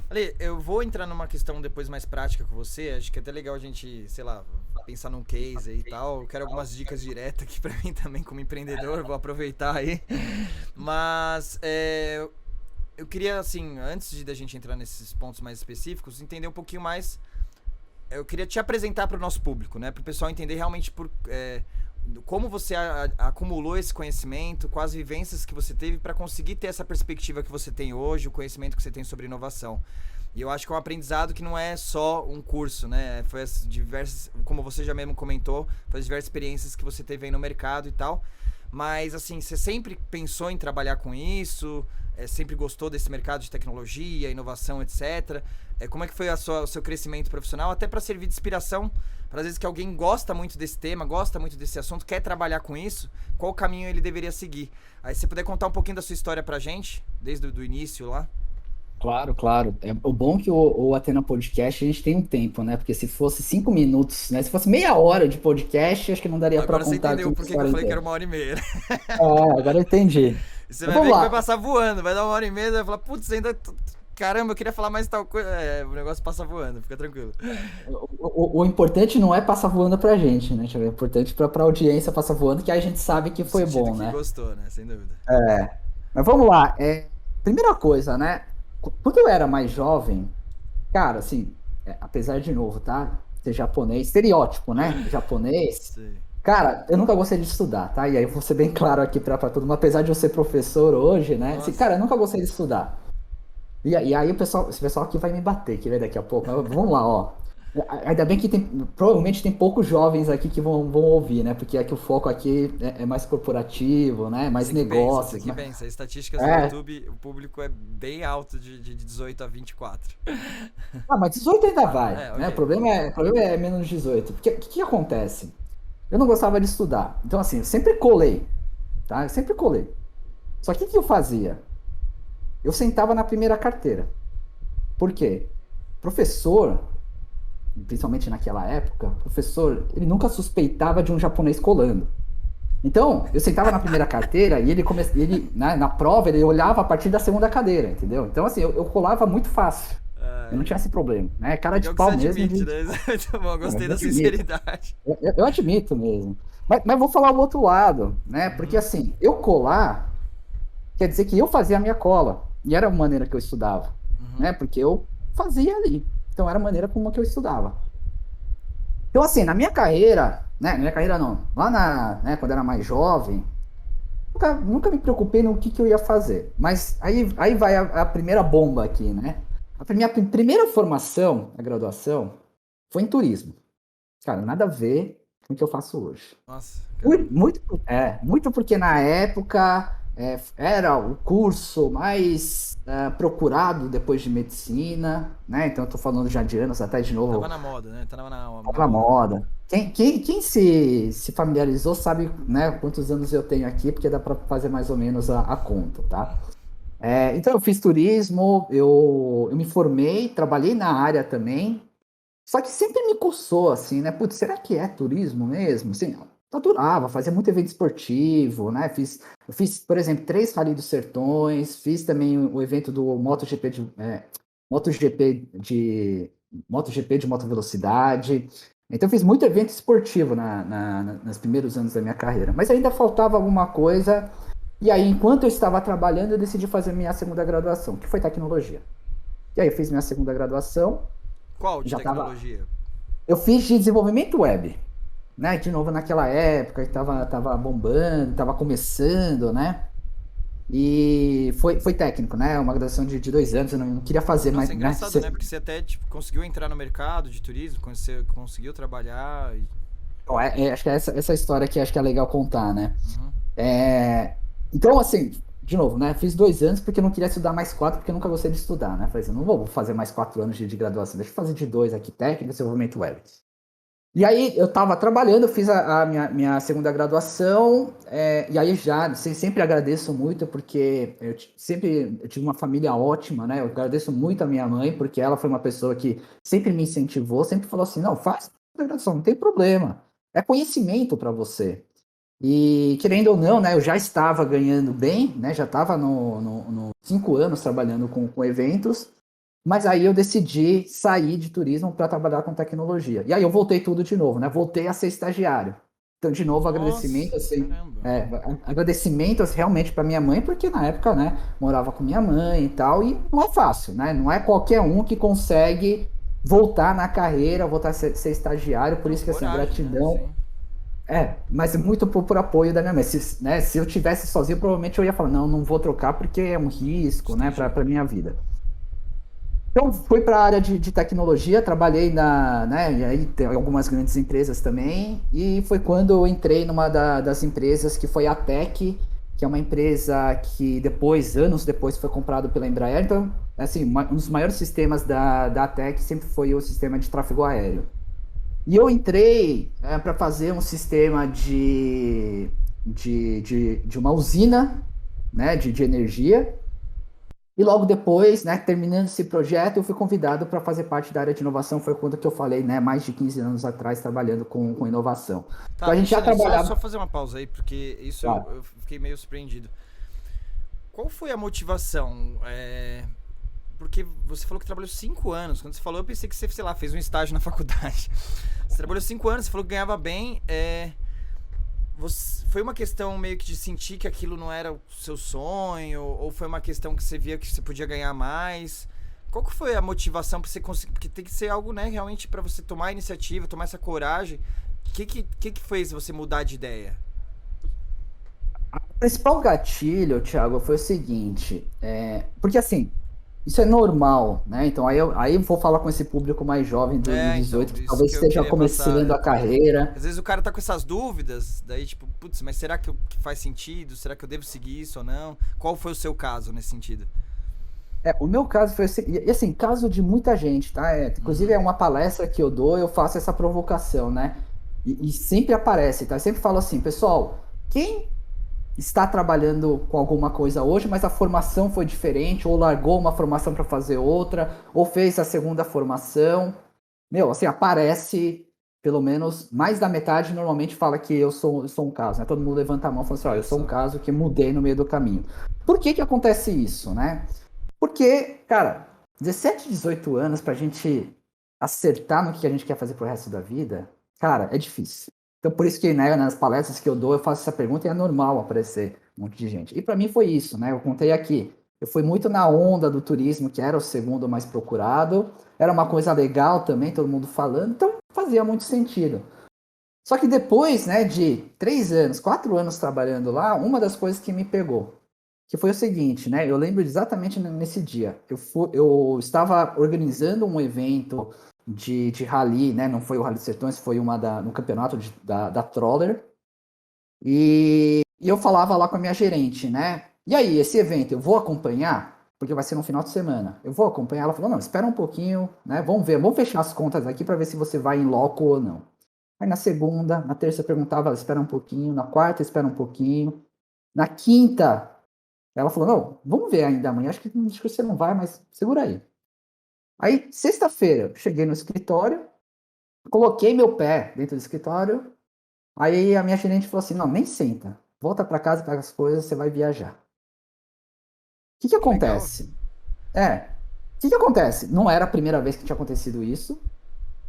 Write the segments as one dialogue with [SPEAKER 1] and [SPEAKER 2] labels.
[SPEAKER 1] Ale, eu vou entrar numa questão depois mais prática com você. Acho que é até legal a gente, sei lá, pensar num case aí e tal. Eu quero algumas dicas diretas aqui pra mim também como empreendedor. Vou aproveitar aí. Mas eu queria, assim, antes de da gente entrar nesses pontos mais específicos, entender um pouquinho mais. Eu queria te apresentar para o nosso público, né? Para o pessoal entender realmente como você acumulou esse conhecimento, quais vivências que você teve para conseguir ter essa perspectiva que você tem hoje, o conhecimento que você tem sobre inovação. E eu acho que é um aprendizado que não é só um curso, né? Foi as diversas, como você já mesmo comentou, foi as diversas experiências que você teve aí no mercado e tal. Mas, assim, você sempre pensou em trabalhar com isso? Sempre gostou desse mercado de tecnologia, inovação, etc. Como é que foi o seu crescimento profissional? Até para servir de inspiração, para às vezes que alguém gosta muito desse tema, gosta muito desse assunto, quer trabalhar com isso, qual caminho ele deveria seguir? Aí, se você puder contar um pouquinho da sua história pra gente, desde o início lá.
[SPEAKER 2] Claro, claro. É o bom que o Atena Podcast a gente tem um tempo, né? Porque se fosse 5 minutos, né? Se fosse meia hora de podcast, acho que não daria para
[SPEAKER 1] Agora você
[SPEAKER 2] contar
[SPEAKER 1] entendeu
[SPEAKER 2] aqui a
[SPEAKER 1] por que eu
[SPEAKER 2] história
[SPEAKER 1] falei que era
[SPEAKER 2] inteira.
[SPEAKER 1] 1h30.
[SPEAKER 2] Agora eu entendi.
[SPEAKER 1] Você
[SPEAKER 2] Mas
[SPEAKER 1] vai
[SPEAKER 2] vamos
[SPEAKER 1] ver que vai
[SPEAKER 2] lá.
[SPEAKER 1] passar voando, vai dar 1h30, vai falar, putz, ainda. Caramba, eu queria falar mais tal coisa. O negócio passa voando, fica tranquilo.
[SPEAKER 2] O importante não é passar voando pra gente, né? Thiago? É importante pra audiência passar voando, que aí a gente sabe que
[SPEAKER 1] No
[SPEAKER 2] foi
[SPEAKER 1] sentido
[SPEAKER 2] bom,
[SPEAKER 1] que
[SPEAKER 2] né?
[SPEAKER 1] gostou, né? Sem dúvida.
[SPEAKER 2] Mas vamos lá. Primeira coisa, né? Quando eu era mais jovem, cara, assim, apesar de novo, tá? Ser japonês, estereótipo, né? Japonês.
[SPEAKER 1] Sei.
[SPEAKER 2] Cara, eu nunca gostei de estudar, tá? E aí vou ser bem claro aqui pra todo mundo, apesar de eu ser professor hoje, né? Assim,
[SPEAKER 1] Nossa.
[SPEAKER 2] cara, eu nunca gostei de estudar. E aí esse pessoal aqui vai me bater, que vai daqui a pouco. Mas vamos lá, ó. Ainda bem que provavelmente tem poucos jovens aqui que vão ouvir, né? Porque aqui o foco aqui é mais corporativo, né? Mais
[SPEAKER 1] Você que pensa, você
[SPEAKER 2] negócios,
[SPEAKER 1] que
[SPEAKER 2] né?
[SPEAKER 1] pensa. As estatísticas do
[SPEAKER 2] É.
[SPEAKER 1] YouTube, o público é bem alto de 18 a 24.
[SPEAKER 2] Ah, mas 18 ainda vai, né?
[SPEAKER 1] Ok, ok.
[SPEAKER 2] O problema é menos 18. Porque o que acontece? Eu não gostava de estudar. Então, assim, eu sempre colei, tá? Eu sempre colei. Só que o que eu fazia? Eu sentava na primeira carteira. Por quê? Professor, principalmente naquela época, professor, ele nunca suspeitava de um japonês colando. Então, eu sentava na primeira carteira e ele na prova, ele olhava a partir da segunda cadeira, entendeu? Então, assim, eu colava muito fácil. Eu não
[SPEAKER 1] Ai,
[SPEAKER 2] tinha esse problema, né? Cara de
[SPEAKER 1] legal que você
[SPEAKER 2] pau mesmo
[SPEAKER 1] admite,
[SPEAKER 2] de.
[SPEAKER 1] né? Muito bom,
[SPEAKER 2] Não,
[SPEAKER 1] gostei
[SPEAKER 2] eu
[SPEAKER 1] da
[SPEAKER 2] admito.
[SPEAKER 1] sinceridade.
[SPEAKER 2] Eu admito mesmo. Mas vou falar o outro lado, né? Porque,
[SPEAKER 1] Uhum,
[SPEAKER 2] assim, eu colar quer dizer que eu fazia a minha cola. E era a maneira que eu estudava,
[SPEAKER 1] uhum.
[SPEAKER 2] né? Porque eu fazia ali. Então, era a maneira como que eu estudava. Então, assim, na minha carreira, né? Na minha carreira não. Lá né, quando eu era mais jovem, nunca me preocupei no que eu ia fazer. Mas aí vai a primeira bomba aqui, né? Minha primeira formação, a graduação, foi em turismo. Cara, nada a ver com o que eu faço hoje.
[SPEAKER 1] Nossa, caramba.
[SPEAKER 2] Muito porque na época era o curso mais procurado depois de medicina, né? Então eu tô falando já de anos até de
[SPEAKER 1] Tava
[SPEAKER 2] novo,
[SPEAKER 1] na moda, né? Tava na
[SPEAKER 2] tava na
[SPEAKER 1] moda, né?
[SPEAKER 2] moda. Quem se familiarizou sabe, né, quantos anos eu tenho aqui, porque dá para fazer mais ou menos a conta, tá? Então eu fiz turismo, eu me formei, trabalhei na área também, só que sempre me coçou, assim, né? Putz, será que é turismo mesmo? Assim, eu adorava, fazia muito evento esportivo, né? Eu fiz, por exemplo, 3 Rally dos Sertões, fiz também o evento do MotoGP de, MotoGP de moto velocidade. Então, eu fiz muito evento esportivo nos primeiros anos da minha carreira. Mas ainda faltava alguma coisa. E aí, enquanto eu estava trabalhando, eu decidi fazer minha segunda graduação, que foi tecnologia. E aí, eu fiz minha segunda graduação,
[SPEAKER 1] Qual de
[SPEAKER 2] já estava
[SPEAKER 1] tecnologia?
[SPEAKER 2] eu fiz de desenvolvimento web, né? De novo naquela época que tava bombando, tava começando, né? E foi técnico, né? Uma graduação de 2 anos, eu não queria fazer mais,
[SPEAKER 1] Nossa, é
[SPEAKER 2] né?
[SPEAKER 1] engraçado, né? Porque você até tipo, conseguiu entrar no mercado de turismo, você conseguiu trabalhar.
[SPEAKER 2] Bom, acho que é essa história que acho que é legal contar, né?
[SPEAKER 1] Uhum.
[SPEAKER 2] Então, assim, de novo, né? Fiz 2 anos porque eu não queria estudar mais 4, porque eu nunca gostei de estudar, né? Falei assim, não vou fazer mais 4 anos de graduação, deixa eu fazer de 2 aqui, técnico e desenvolvimento web. E aí eu estava trabalhando, eu fiz a minha segunda graduação, e aí já sempre agradeço muito, porque eu tive uma família ótima, né? Eu agradeço muito a minha mãe, porque ela foi uma pessoa que sempre me incentivou, sempre falou assim, não, faz a graduação, não tem problema, é conhecimento para você. E querendo ou não, né, eu já estava ganhando bem, né, já estava no 5 anos trabalhando com eventos, mas aí eu decidi sair de turismo para trabalhar com tecnologia. E aí eu voltei tudo de novo, né? Voltei a ser estagiário. Então, de novo, agradecimento,
[SPEAKER 1] Nossa,
[SPEAKER 2] assim,
[SPEAKER 1] caramba.
[SPEAKER 2] agradecimento assim, realmente para minha mãe, porque na época, né, morava com minha mãe e tal, e não é fácil, né? Não é qualquer um que consegue voltar na carreira, voltar a ser estagiário, por
[SPEAKER 1] Não,
[SPEAKER 2] isso que, assim,
[SPEAKER 1] coragem, né?
[SPEAKER 2] gratidão.
[SPEAKER 1] Sim.
[SPEAKER 2] Mas muito por apoio da minha mãe. Se eu tivesse sozinho, provavelmente eu ia falar, não, não vou trocar porque é um risco, né,
[SPEAKER 1] Entendi.
[SPEAKER 2] para minha vida. Então, fui para a área de tecnologia, trabalhei né, e aí tem algumas grandes empresas também, e foi quando eu entrei numa das empresas que foi a Tech, que é uma empresa que depois, anos depois, foi comprada pela Embraer. Então, assim, um dos maiores sistemas da Tech sempre foi o sistema de tráfego aéreo. E eu entrei para fazer um sistema de uma usina, né, de energia, e logo depois, né, terminando esse projeto, eu fui convidado para fazer parte da área de inovação. Foi quando que eu falei, né, mais de 15 anos atrás, trabalhando com inovação. Então
[SPEAKER 1] Tá,
[SPEAKER 2] a gente já
[SPEAKER 1] Luciano, só
[SPEAKER 2] trabalhava.
[SPEAKER 1] fazer uma pausa aí, porque isso
[SPEAKER 2] Claro.
[SPEAKER 1] eu fiquei meio surpreendido. Qual foi a motivação? Porque você falou que trabalhou 5 anos. Quando você falou, eu pensei que você, sei lá, fez um estágio na faculdade. Você trabalhou 5 anos, você falou que ganhava bem. Foi uma questão meio que de sentir que aquilo não era o seu sonho? Ou foi uma questão que você via que você podia ganhar mais? Qual que foi a motivação para você conseguir? Porque tem que ser algo, né, realmente para você tomar a iniciativa, tomar essa coragem. O que fez você mudar de ideia?
[SPEAKER 2] O principal gatilho, Thiago, foi o seguinte, porque assim, isso é normal, né? Então aí eu vou falar com esse público mais jovem do
[SPEAKER 1] Então,
[SPEAKER 2] 18, que
[SPEAKER 1] isso
[SPEAKER 2] talvez
[SPEAKER 1] que eu
[SPEAKER 2] esteja
[SPEAKER 1] queria passar.
[SPEAKER 2] começando a carreira.
[SPEAKER 1] Às vezes o cara tá com essas dúvidas, daí tipo, putz, mas será que faz sentido? Será que eu devo seguir isso ou não? Qual foi o seu caso nesse sentido?
[SPEAKER 2] O meu caso foi assim, e assim, caso de muita gente, tá? Inclusive
[SPEAKER 1] Uhum.
[SPEAKER 2] é uma palestra que eu dou, eu faço essa provocação, né? E sempre aparece, tá? Eu sempre falo assim, pessoal, quem está trabalhando com alguma coisa hoje, mas a formação foi diferente, ou largou uma formação para fazer outra, ou fez a segunda formação, meu, assim, aparece pelo menos mais da metade normalmente fala que eu sou um caso, né? Todo mundo levanta a mão e fala assim, olha,
[SPEAKER 1] Olha
[SPEAKER 2] eu sou um
[SPEAKER 1] só.
[SPEAKER 2] caso que mudei no meio do caminho. Por que que acontece isso, né? Porque, cara, 17, 18 anos pra gente acertar no que a gente quer fazer pro resto da vida, cara, é difícil. Então, por isso que, né, nas palestras que eu dou, eu faço essa pergunta e é normal aparecer um monte de gente. E para mim foi isso, né? Eu contei aqui. Eu fui muito na onda do turismo, que era o segundo mais procurado. Era uma coisa legal também, todo mundo falando. Então, fazia muito sentido. Só que depois, né, de 3 anos, 4 anos trabalhando lá, uma das coisas que me pegou que foi o seguinte, né? Eu lembro exatamente nesse dia. Eu estava organizando um evento de rally, né? Não foi o Rally Sertões, foi no campeonato da Troller. E eu falava lá com a minha gerente, né? E aí, esse evento eu vou acompanhar? Porque vai ser no final de semana. Eu vou acompanhar. Ela falou: não, espera um pouquinho, né? Vamos ver, vamos fechar as contas aqui para ver se você vai em loco ou não. Aí na segunda, na terça eu perguntava, ela espera um pouquinho, na quarta espera um pouquinho, na quinta ela falou, não, vamos ver ainda amanhã, acho que você não vai, mas segura aí. Aí, sexta-feira, eu cheguei no escritório, coloquei meu pé dentro do escritório, aí a minha gerente falou assim, não, nem senta, volta para casa, pega as coisas, você vai viajar. O que que
[SPEAKER 1] Que legal.
[SPEAKER 2] acontece? O que que acontece? Não era a primeira vez que tinha acontecido isso,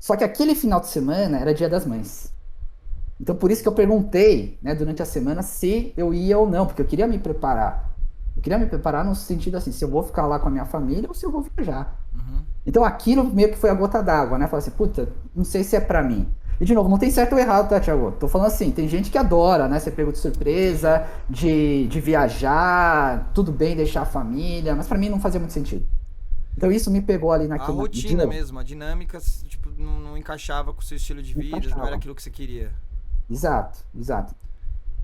[SPEAKER 2] só que aquele final de semana era Dia das Mães. Então, por isso que eu perguntei, né, durante a semana se eu ia ou não, porque eu queria me preparar. Eu queria me preparar no sentido assim, se eu vou ficar lá com a minha família ou se eu vou viajar.
[SPEAKER 1] Uhum.
[SPEAKER 2] Então, aquilo meio que foi a gota d'água, né? Falar assim, puta, não sei se é pra mim. E, de novo, não tem certo ou errado, tá, Thiago? Tô falando assim, tem gente que adora, né? Ser pego de
[SPEAKER 1] Entendi.
[SPEAKER 2] surpresa, de viajar, tudo bem deixar a família, mas pra mim não fazia muito sentido. Então, isso me pegou ali
[SPEAKER 1] A
[SPEAKER 2] naquele... E, de
[SPEAKER 1] rotina
[SPEAKER 2] novo,
[SPEAKER 1] mesmo, a dinâmica, tipo, não encaixava com o seu estilo de
[SPEAKER 2] me
[SPEAKER 1] vida, não era
[SPEAKER 2] encaixava.
[SPEAKER 1] aquilo que você queria.
[SPEAKER 2] Exato, exato.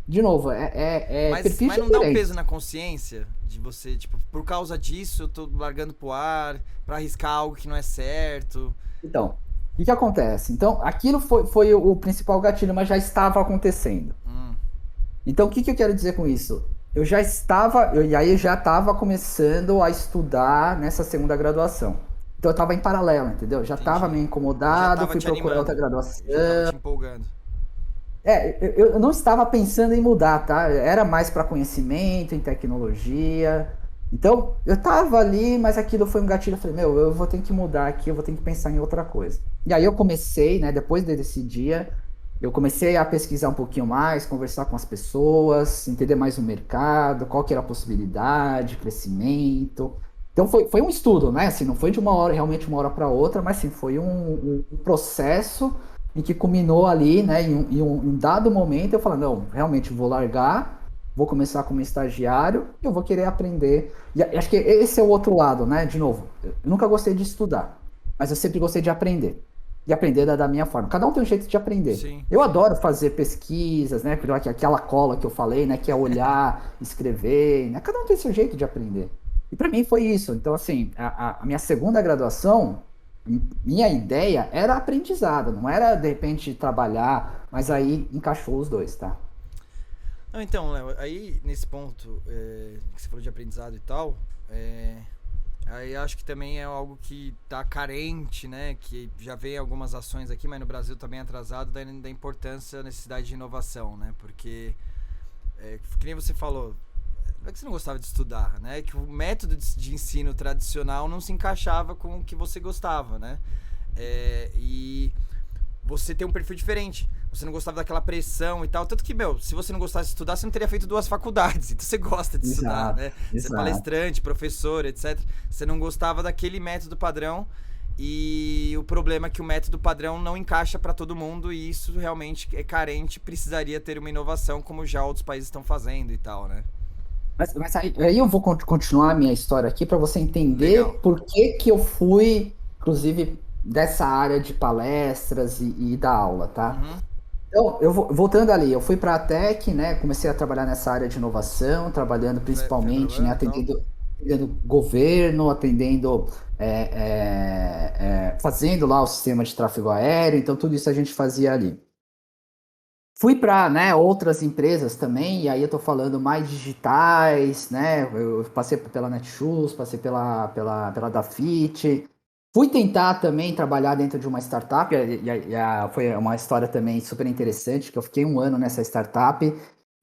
[SPEAKER 2] De novo, é
[SPEAKER 1] Mas
[SPEAKER 2] perfis
[SPEAKER 1] não dá um peso
[SPEAKER 2] diferentes.
[SPEAKER 1] na consciência de você, tipo, por causa disso eu tô largando pro ar pra arriscar algo que não é certo.
[SPEAKER 2] Então, o que que acontece? Então, aquilo foi o principal gatilho, mas já estava acontecendo.
[SPEAKER 1] Hum,
[SPEAKER 2] Então, o que que eu quero dizer com isso? E aí eu já estava começando a estudar nessa segunda graduação. Então, eu estava em paralelo, entendeu? Já estava
[SPEAKER 1] entendi.
[SPEAKER 2] meio
[SPEAKER 1] E já
[SPEAKER 2] incomodado,
[SPEAKER 1] tava
[SPEAKER 2] fui
[SPEAKER 1] te
[SPEAKER 2] procurar outra
[SPEAKER 1] animando.
[SPEAKER 2] graduação.
[SPEAKER 1] E já tava te empolgando.
[SPEAKER 2] Eu não estava pensando em mudar, tá? Era mais para conhecimento, em tecnologia. Então, eu estava ali, mas aquilo foi um gatilho. Eu falei, meu, eu vou ter que mudar aqui, eu vou ter que pensar em outra coisa. E aí eu comecei, né, depois desse dia, eu comecei a pesquisar um pouquinho mais, conversar com as pessoas, entender mais o mercado, qual que era a possibilidade, crescimento. Então foi um estudo, né? Assim, não foi de uma hora, realmente uma hora para outra, mas sim, foi um processo em que culminou ali, né, em um dado momento, eu falo, não, realmente vou largar, vou começar como estagiário, e eu vou querer aprender. E acho que esse é o outro lado, né? De novo, eu nunca gostei de estudar, mas eu sempre gostei de aprender. E aprender da minha forma. Cada um tem um jeito de aprender.
[SPEAKER 1] Sim,
[SPEAKER 2] Eu
[SPEAKER 1] sim.
[SPEAKER 2] adoro fazer pesquisas, né? Aquela cola que eu falei, né? Que é olhar, escrever, né? Cada um tem seu jeito de aprender. E para mim foi isso. Então, assim, a minha segunda graduação, minha ideia era aprendizado, não era de repente trabalhar, mas aí encaixou os dois, tá?
[SPEAKER 1] Não, então, Léo, aí nesse ponto que você falou de aprendizado e tal, é, aí acho que também é algo que tá carente, né? Que já vem algumas ações aqui, mas no Brasil também é atrasado da importância, da necessidade de inovação, né? Porque, que nem você falou, não é que você não gostava de estudar, né? É que o método de ensino tradicional não se encaixava com o que você gostava, né? E você tem um perfil diferente. Você não gostava daquela pressão e tal. Tanto que, meu, se você não gostasse de estudar, você não teria feito duas faculdades. Então você gosta de estudar,
[SPEAKER 2] Exato,
[SPEAKER 1] né? Você é
[SPEAKER 2] exato.
[SPEAKER 1] palestrante, professor, etc. Você não gostava daquele método padrão. E o problema é que o método padrão não encaixa para todo mundo e isso realmente é carente, precisaria ter uma inovação como já outros países estão fazendo e tal, né?
[SPEAKER 2] Mas aí eu vou continuar a minha história aqui para você
[SPEAKER 1] Legal.
[SPEAKER 2] entender por que que eu fui, inclusive, dessa área de palestras e da aula, tá?
[SPEAKER 1] Uhum.
[SPEAKER 2] Então, voltando ali, eu fui para a Tech, né? Comecei a trabalhar nessa área de inovação, trabalhando principalmente, né?
[SPEAKER 1] Fernando e tal.
[SPEAKER 2] Atendendo governo, atendendo, fazendo lá o sistema de tráfego aéreo. Então, tudo isso a gente fazia ali. Fui para, né, outras empresas também, e aí eu tô falando mais digitais, né? Eu passei pela Netshoes, passei pela Dafit. Fui tentar também trabalhar dentro de uma startup, foi uma história também super interessante, que eu fiquei um ano nessa startup,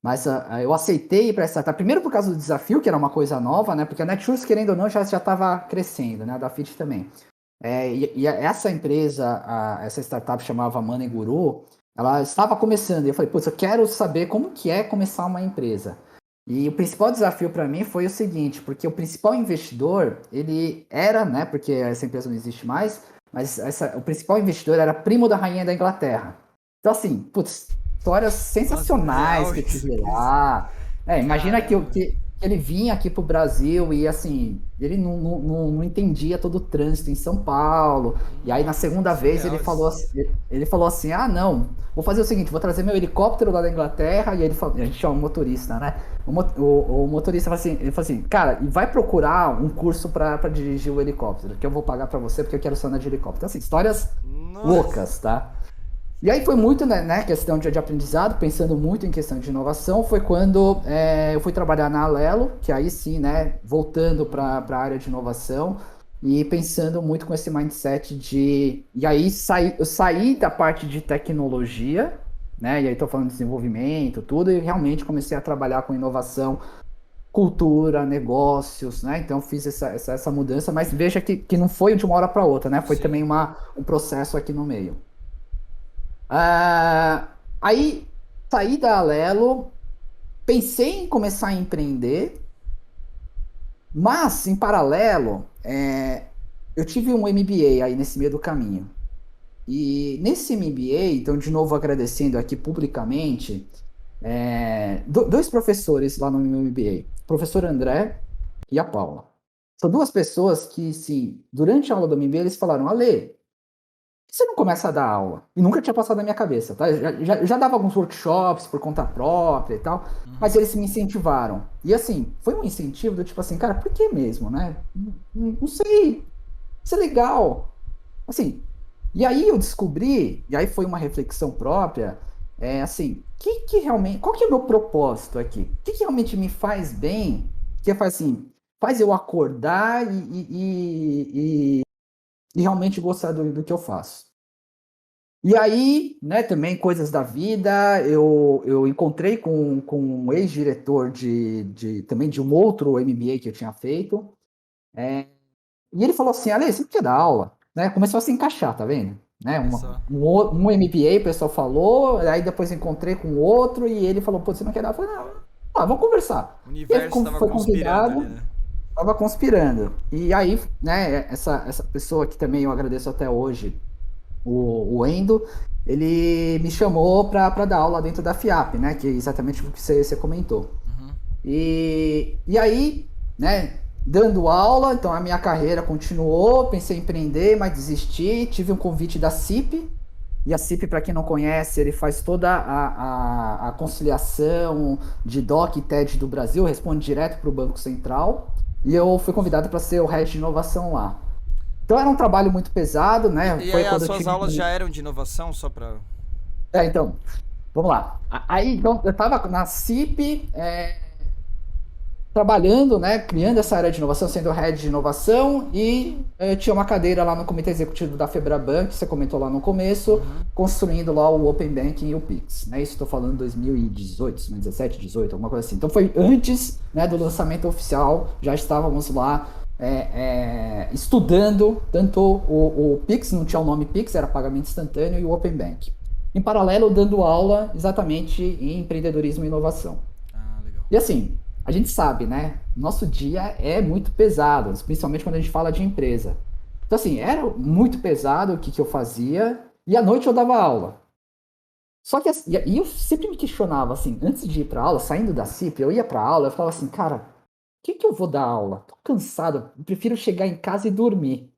[SPEAKER 2] mas eu aceitei ir para essa startup, primeiro por causa do desafio, que era uma coisa nova, né? Porque a Netshoes, querendo ou não, já estava crescendo, né? A Dafit também. Essa empresa, essa startup chamava Money Guru, ela estava começando. E eu falei, putz, eu quero saber como que é começar uma empresa. E o principal desafio para mim foi o seguinte, porque o principal investidor, ele era, né, porque essa empresa não existe mais, mas o principal investidor era primo da rainha da Inglaterra. Então, assim, putz, histórias
[SPEAKER 1] Nossa,
[SPEAKER 2] sensacionais
[SPEAKER 1] real
[SPEAKER 2] que eu
[SPEAKER 1] isso.
[SPEAKER 2] tive lá. Imagina
[SPEAKER 1] Caramba.
[SPEAKER 2] que ele vinha aqui pro Brasil e, assim, ele não entendia todo o trânsito em São Paulo. E aí, na
[SPEAKER 1] Nossa,
[SPEAKER 2] segunda vez,
[SPEAKER 1] surreal isso.
[SPEAKER 2] ele falou assim, ah, não, vou fazer o seguinte, vou trazer meu helicóptero lá da Inglaterra, e ele falou, a gente chama o motorista, né? O motorista falou assim, ele falou assim, cara, e vai procurar um curso para dirigir o helicóptero, que eu vou pagar para você porque eu quero só andar de helicóptero. Então, assim, histórias
[SPEAKER 1] Nossa.
[SPEAKER 2] loucas, tá? E aí foi muito, né, questão de aprendizado, pensando muito em questão de inovação, foi quando eu fui trabalhar na Alelo, que aí sim, né, voltando para a área de inovação e pensando muito com esse mindset de... E aí eu saí da parte de tecnologia, né, e aí estou falando de desenvolvimento, tudo, e realmente comecei a trabalhar com inovação, cultura, negócios, né, então fiz essa mudança, mas veja que não foi de uma hora para outra, né, foi também
[SPEAKER 1] Sim.
[SPEAKER 2] um processo aqui no meio. Aí saí da Alelo, pensei em começar a empreender, mas em paralelo, eu tive um MBA aí nesse meio do caminho. E nesse MBA, então de novo agradecendo aqui publicamente, dois professores lá no meu MBA, o professor André e a Paula. São duas pessoas que, sim, durante a aula do MBA, eles falaram, Ale, que você não começa a dar aula? E nunca tinha passado na minha cabeça, tá? Já dava alguns workshops por conta própria e tal, mas
[SPEAKER 1] Uhum.
[SPEAKER 2] eles me incentivaram. E assim, foi um incentivo do tipo assim, cara, por que mesmo, né? Não sei, isso é legal. Assim, e aí eu descobri, e aí foi uma reflexão própria, assim, que realmente, qual que é o meu propósito aqui? O que realmente me faz bem? Que faz assim, faz eu acordar e realmente gostar do que eu faço. E aí, né, também coisas da vida, eu encontrei com um ex-diretor também de um outro MBA que eu tinha feito, e ele falou assim, Ale, você não quer dar aula? Né? Começou a se encaixar, tá vendo? Né?
[SPEAKER 1] Olha só.
[SPEAKER 2] Um MBA, o pessoal falou, aí depois encontrei com outro, e ele falou, pô, você não quer dar? Eu falei, não, vamos conversar.
[SPEAKER 1] O
[SPEAKER 2] E aí
[SPEAKER 1] universo estava
[SPEAKER 2] foi
[SPEAKER 1] conspirando ali,
[SPEAKER 2] convidado,
[SPEAKER 1] né?
[SPEAKER 2] estava conspirando. E aí, né, essa pessoa que também eu agradeço até hoje, o Endo, ele me chamou para dar aula dentro da FIAP, né? Que é exatamente o que você comentou.
[SPEAKER 1] Uhum.
[SPEAKER 2] E aí, né, dando aula, então a minha carreira continuou, pensei em empreender, mas desisti, tive um convite da CIP, e a CIP, para quem não conhece, ele faz toda a conciliação de DOC e TED do Brasil, responde direto para o Banco Central, e eu fui convidado para ser o head de inovação lá. Então era um trabalho muito pesado, né?
[SPEAKER 1] E
[SPEAKER 2] Foi
[SPEAKER 1] aí as
[SPEAKER 2] quando eu
[SPEAKER 1] suas
[SPEAKER 2] tive.
[SPEAKER 1] aulas já eram de inovação, só pra.
[SPEAKER 2] Então, vamos lá. Aí, então, eu estava na CIP, trabalhando, né, criando essa área de inovação, sendo head de inovação, e tinha uma cadeira lá no comitê executivo da Febraban, que você comentou lá no começo, construindo lá o Open Banking e o Pix. Né? Isso estou falando em 2018, 2017, 2018, alguma coisa assim. Então foi antes, né, do lançamento oficial, já estávamos lá estudando tanto o Pix, não tinha o nome Pix, era pagamento instantâneo, e o Open Banking. Em paralelo, dando aula exatamente em empreendedorismo e inovação.
[SPEAKER 1] Ah, legal.
[SPEAKER 2] E assim, a gente sabe, né? Nosso dia é muito pesado, principalmente quando a gente fala de empresa. Então, assim, era muito pesado o que eu fazia, e à noite eu dava aula. Só que, assim, e eu sempre me questionava, assim, antes de ir para aula, saindo da CIP, eu ia para aula, eu falava assim, cara, o que eu vou dar aula? Tô cansado, eu prefiro chegar em casa e dormir.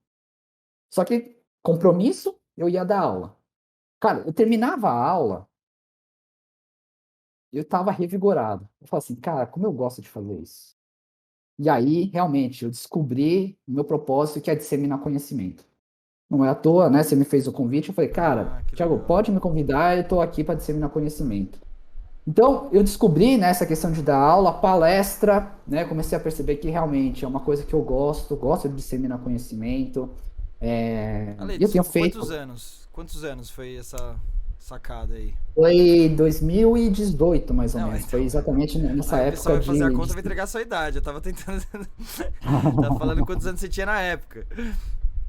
[SPEAKER 2] Só que, compromisso, eu ia dar aula. Cara, eu terminava a aula, eu tava revigorado. Eu falava assim, cara, como eu gosto de fazer isso. E aí, realmente, eu descobri o meu propósito, que é disseminar conhecimento. Não é à toa, né? Você me fez o convite, eu falei, cara,
[SPEAKER 1] Ah, que
[SPEAKER 2] Thiago,
[SPEAKER 1] legal.
[SPEAKER 2] pode me convidar, eu estou aqui para disseminar conhecimento. Então, eu descobri, né, essa questão de dar aula, palestra, né? Comecei a perceber que realmente é uma coisa que eu gosto de disseminar conhecimento.
[SPEAKER 1] Ale,
[SPEAKER 2] E eu tenho
[SPEAKER 1] quantos
[SPEAKER 2] feito.
[SPEAKER 1] anos? Quantos anos foi essa sacada aí?
[SPEAKER 2] Foi 2018, mais ou
[SPEAKER 1] Não,
[SPEAKER 2] menos. Foi
[SPEAKER 1] então.
[SPEAKER 2] exatamente nessa
[SPEAKER 1] Aí o pessoal
[SPEAKER 2] época
[SPEAKER 1] vai fazer a
[SPEAKER 2] de
[SPEAKER 1] conta e vai entregar a sua idade. Eu tava tentando. Tava falando quantos anos você tinha na época.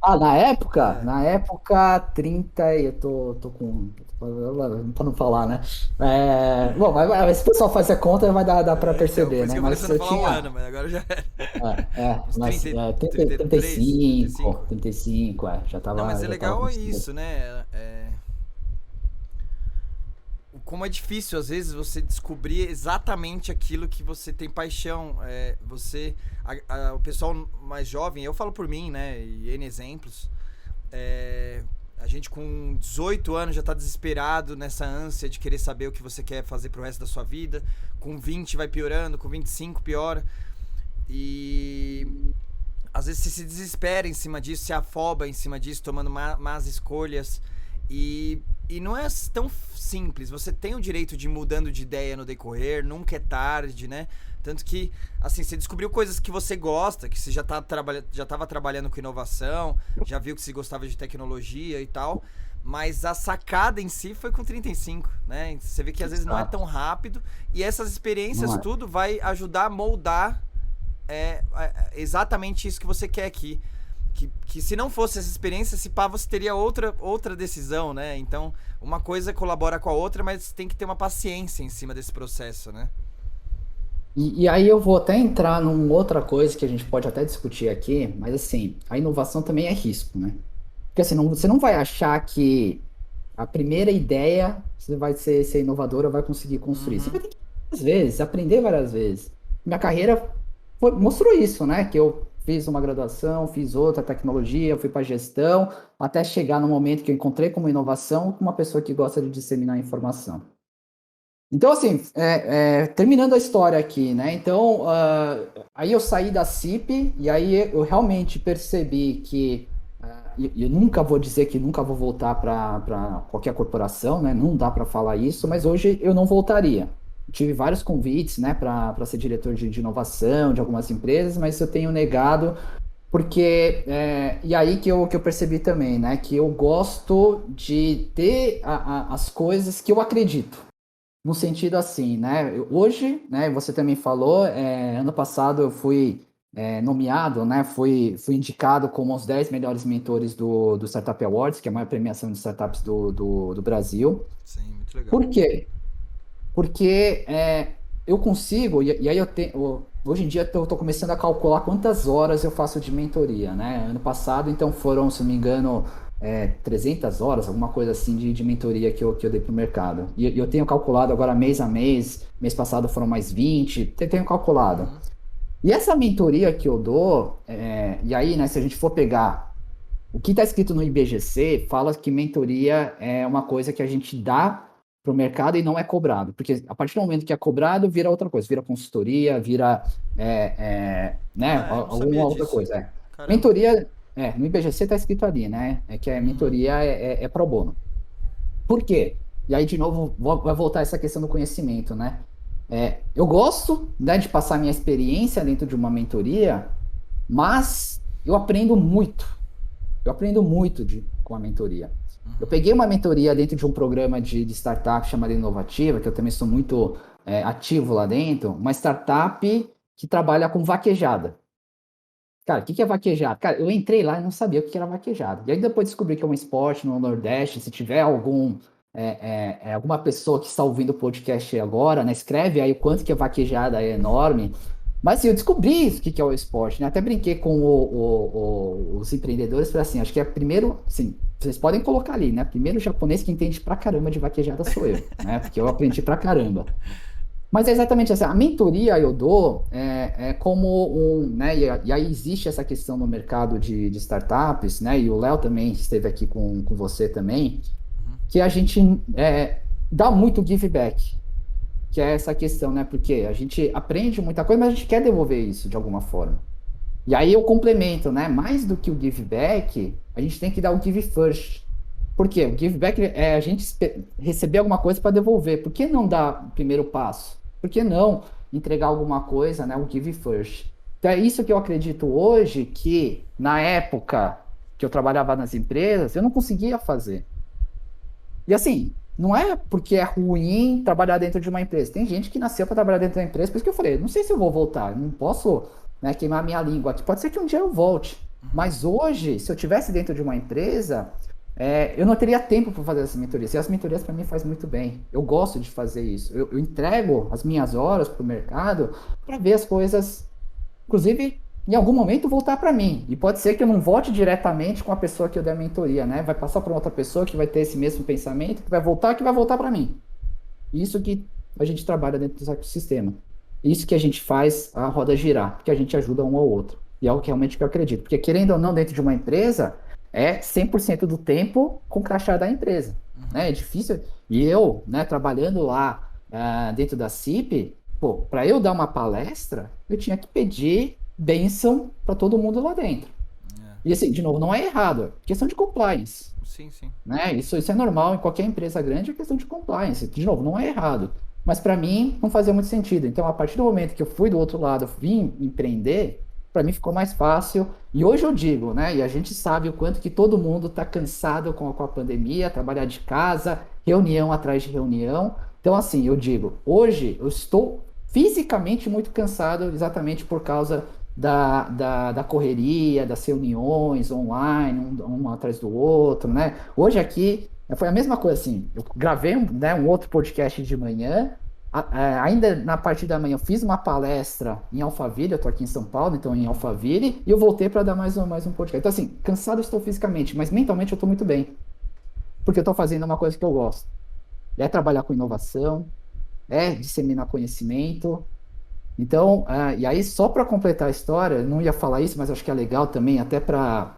[SPEAKER 2] Ah, na época?
[SPEAKER 1] É.
[SPEAKER 2] Na época, 30, e eu tô com. Pra não falar, né? Bom, mas se o pessoal faz a conta, vai dar pra
[SPEAKER 1] Então, por
[SPEAKER 2] perceber,
[SPEAKER 1] isso
[SPEAKER 2] né?
[SPEAKER 1] que eu falei
[SPEAKER 2] Mas
[SPEAKER 1] pra não
[SPEAKER 2] eu
[SPEAKER 1] falar o
[SPEAKER 2] tinha.
[SPEAKER 1] ano, mas agora já era. Uns
[SPEAKER 2] Mas
[SPEAKER 1] 33,
[SPEAKER 2] 35,
[SPEAKER 1] 35.
[SPEAKER 2] 35, já
[SPEAKER 1] Não, mas
[SPEAKER 2] tava,
[SPEAKER 1] é
[SPEAKER 2] já tava
[SPEAKER 1] legal é
[SPEAKER 2] conseguindo.
[SPEAKER 1] isso, né? Como é difícil às vezes você descobrir exatamente aquilo que você tem paixão. O pessoal mais jovem, eu falo por mim, né? E N exemplos. A gente com 18 anos já tá desesperado nessa ânsia de querer saber o que você quer fazer pro resto da sua vida. Com 20 vai piorando, com 25 piora. E às vezes você se desespera em cima disso, se afoba em cima disso, tomando más escolhas. E não é tão simples. Você tem o direito de ir mudando de ideia no decorrer, nunca é tarde, né? Tanto que, assim, você descobriu coisas que você gosta, que você já estava trabalhando com inovação, já viu que você gostava de tecnologia e tal, mas a sacada em si foi com 35, né? Você vê que às vezes não é tão
[SPEAKER 2] Exato.
[SPEAKER 1] rápido, e essas experiências
[SPEAKER 2] Não é.
[SPEAKER 1] tudo vai ajudar a moldar exatamente isso que você quer aqui. Que se não fosse essa experiência, se pá, você teria outra decisão, né? Então, uma coisa colabora com a outra, mas tem que ter uma paciência em cima desse processo, né?
[SPEAKER 2] E aí eu vou até entrar numa outra coisa que a gente pode até discutir aqui, mas assim, a inovação também é risco, né? Porque assim, você não vai achar que a primeira ideia você vai ser inovadora, vai conseguir construir. Você
[SPEAKER 1] Uhum.
[SPEAKER 2] vai ter que várias vezes, aprender várias vezes. Minha carreira mostrou isso, né? Que eu fiz uma graduação, fiz outra tecnologia, fui para gestão, até chegar no momento que eu encontrei como inovação com uma pessoa que gosta de disseminar informação. Então, assim, terminando a história aqui, né? Então, aí eu saí da CIP e aí eu realmente percebi que eu nunca vou dizer que nunca vou voltar para qualquer corporação, né? Não dá para falar isso, mas hoje eu não voltaria. Tive vários convites, né, para ser diretor de inovação de algumas empresas, mas eu tenho negado Porque, e aí que eu percebi também, né? Que eu gosto de ter as coisas que eu acredito. No sentido assim, né? Hoje, né? Você também falou, ano passado eu fui nomeado, né? Fui indicado como os 10 melhores mentores do Startup Awards, que é a maior premiação de startups do Brasil.
[SPEAKER 1] Sim, muito legal.
[SPEAKER 2] Por quê? Porque eu consigo, e aí eu tenho. Hoje em dia eu estou começando a calcular quantas horas eu faço de mentoria, né? Ano passado, então foram, se não me engano, 300 horas, alguma coisa assim de mentoria que eu dei para o mercado. E eu tenho calculado agora mês a mês passado foram mais 20, eu tenho calculado.
[SPEAKER 1] Uhum.
[SPEAKER 2] E essa mentoria que eu dou, e aí, né, se a gente for pegar o que está escrito no IBGC, fala que mentoria é uma coisa que a gente dá para o mercado e não é cobrado. Porque a partir do momento que é cobrado, vira outra coisa, vira consultoria, vira né,
[SPEAKER 1] Ah, eu não
[SPEAKER 2] alguma
[SPEAKER 1] sabia
[SPEAKER 2] outra
[SPEAKER 1] disso.
[SPEAKER 2] coisa.
[SPEAKER 1] Caramba.
[SPEAKER 2] Mentoria, no IBGC está escrito ali, né? É que a
[SPEAKER 1] Uhum.
[SPEAKER 2] mentoria é pro bono. Por quê? E aí, de novo, vai voltar essa questão do conhecimento, né? Eu gosto, né, de passar minha experiência dentro de uma mentoria, mas eu aprendo muito. Eu aprendo muito com a mentoria. Eu
[SPEAKER 1] Uhum.
[SPEAKER 2] peguei uma mentoria dentro de um programa de startup chamado Inovativa, que eu também sou muito ativo lá dentro, uma startup que trabalha com vaquejada. Cara, o que é vaquejada? Cara, eu entrei lá e não sabia o que era vaquejada. E aí depois descobri que é um esporte no Nordeste. Se tiver alguma pessoa que está ouvindo o podcast agora, né, escreve aí o quanto que a vaquejada é enorme. Mas assim, eu descobri isso, que é o esporte, né? Até brinquei com os empreendedores, para assim, acho que é primeiro, sim, vocês podem colocar ali, né? Primeiro japonês que entende pra caramba de vaquejada sou eu, né? Porque eu aprendi pra caramba. Mas é exatamente assim, a mentoria eu dou como né? E aí existe essa questão no mercado de startups, né? E o Léo também esteve aqui com você também,
[SPEAKER 1] Uhum.
[SPEAKER 2] que a gente dá muito give back, que é essa questão, né? Porque a gente aprende muita coisa, mas a gente quer devolver isso de alguma forma. E aí eu complemento, né? Mais do que o give back, a gente tem que dar o give first. Por quê? O give back é a gente receber alguma coisa para devolver. Por que não dar o primeiro passo? Por que não entregar alguma coisa, né? O give first. Então é isso que eu acredito hoje que na época que eu trabalhava nas empresas, eu não conseguia fazer. E assim, não é porque é ruim trabalhar dentro de uma empresa. Tem gente que nasceu para trabalhar dentro da empresa, por isso que eu falei, não sei se eu vou voltar, não posso, né, queimar minha língua aqui. Pode ser que um dia eu volte.
[SPEAKER 1] Uhum.
[SPEAKER 2] Mas hoje, se eu tivesse dentro de uma empresa, eu não teria tempo para fazer essas mentorias. E as mentorias para mim faz muito bem. Eu gosto de fazer isso. Eu entrego as minhas horas para o mercado para ver as coisas, inclusive, em algum momento voltar para mim. E pode ser que eu não volte diretamente com a pessoa que eu der a mentoria, né? Vai passar para outra pessoa que vai ter esse mesmo pensamento, que vai voltar para mim. Isso que a gente trabalha dentro do ecossistema. Isso que a gente faz a roda girar, porque a gente ajuda um ao outro. E é o que realmente que eu acredito. Porque, querendo ou não, dentro de uma empresa, é 100% do tempo com o crachá da empresa.
[SPEAKER 1] Uhum.
[SPEAKER 2] Né? É difícil. E eu, né, trabalhando lá dentro da CIP, pô, para eu dar uma palestra, eu tinha que pedir bênção para todo mundo lá dentro.
[SPEAKER 1] É.
[SPEAKER 2] E assim, de novo, não é errado, é questão de compliance.
[SPEAKER 1] Sim, sim.
[SPEAKER 2] Né? Isso é normal em qualquer empresa grande, é questão de compliance. De novo, não é errado. Mas para mim não fazia muito sentido. Então, a partir do momento que eu fui do outro lado, vim empreender, para mim ficou mais fácil. E hoje eu digo, né? E a gente sabe o quanto que todo mundo está cansado com a pandemia, trabalhar de casa, reunião atrás de reunião. Então, assim, eu digo, hoje eu estou fisicamente muito cansado, exatamente por causa da correria, das reuniões online, um atrás do outro, né? Hoje aqui foi a mesma coisa assim. Eu gravei um outro podcast de manhã. Ainda na parte da manhã eu fiz uma palestra em Alphaville, eu tô aqui em São Paulo, então em Alphaville, e eu voltei para dar mais um podcast. Então, assim, cansado eu estou fisicamente, mas mentalmente eu estou muito bem, porque eu estou fazendo uma coisa que eu gosto. É trabalhar com inovação, é disseminar conhecimento. Então, e aí, só para completar a história, eu não ia falar isso, mas acho que é legal também, até para.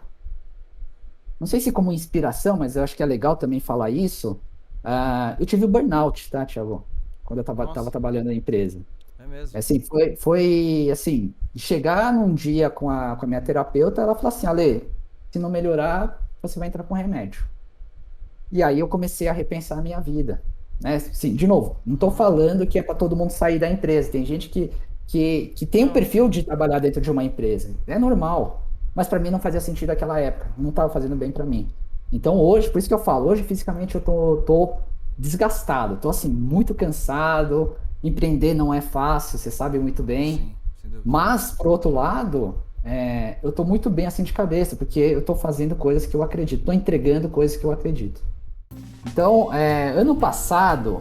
[SPEAKER 2] Não sei se como inspiração, mas eu acho que é legal também falar isso. Eu tive o burnout, tá, Thiago? Quando eu tava
[SPEAKER 1] Nossa,
[SPEAKER 2] trabalhando na empresa.
[SPEAKER 1] é mesmo.
[SPEAKER 2] Assim, foi assim, de chegar num dia com a minha terapeuta, ela falou assim, Ale, se não melhorar, você vai entrar com remédio. E aí eu comecei a repensar a minha vida. Né? Sim, de novo, não estou
[SPEAKER 1] Uhum.
[SPEAKER 2] falando que é para todo mundo sair da empresa. Tem gente que tem um
[SPEAKER 1] Não,
[SPEAKER 2] perfil
[SPEAKER 1] sim.
[SPEAKER 2] de trabalhar dentro de uma empresa. É normal. mas para mim não fazia sentido naquela época, não estava fazendo bem para mim. Então hoje, por isso que eu falo, hoje fisicamente eu tô desgastado, tô assim, muito cansado, empreender não é fácil, você sabe muito bem,
[SPEAKER 1] Sim, sem dúvida.
[SPEAKER 2] mas por outro lado, eu tô muito bem assim de cabeça, porque eu tô fazendo coisas que eu acredito, tô entregando coisas que eu acredito. Então, ano passado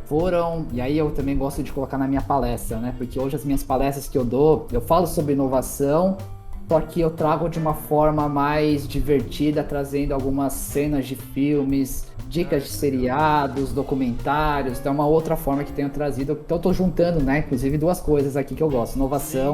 [SPEAKER 2] foram, e aí eu também gosto de colocar na minha palestra, né? Porque hoje as minhas palestras que eu dou, eu falo sobre inovação, só que eu trago de uma forma mais divertida, trazendo algumas cenas de filmes, dicas de seriados, documentários, então é uma outra forma que tenho trazido. Então eu tô juntando, né, inclusive duas coisas aqui que eu gosto, inovação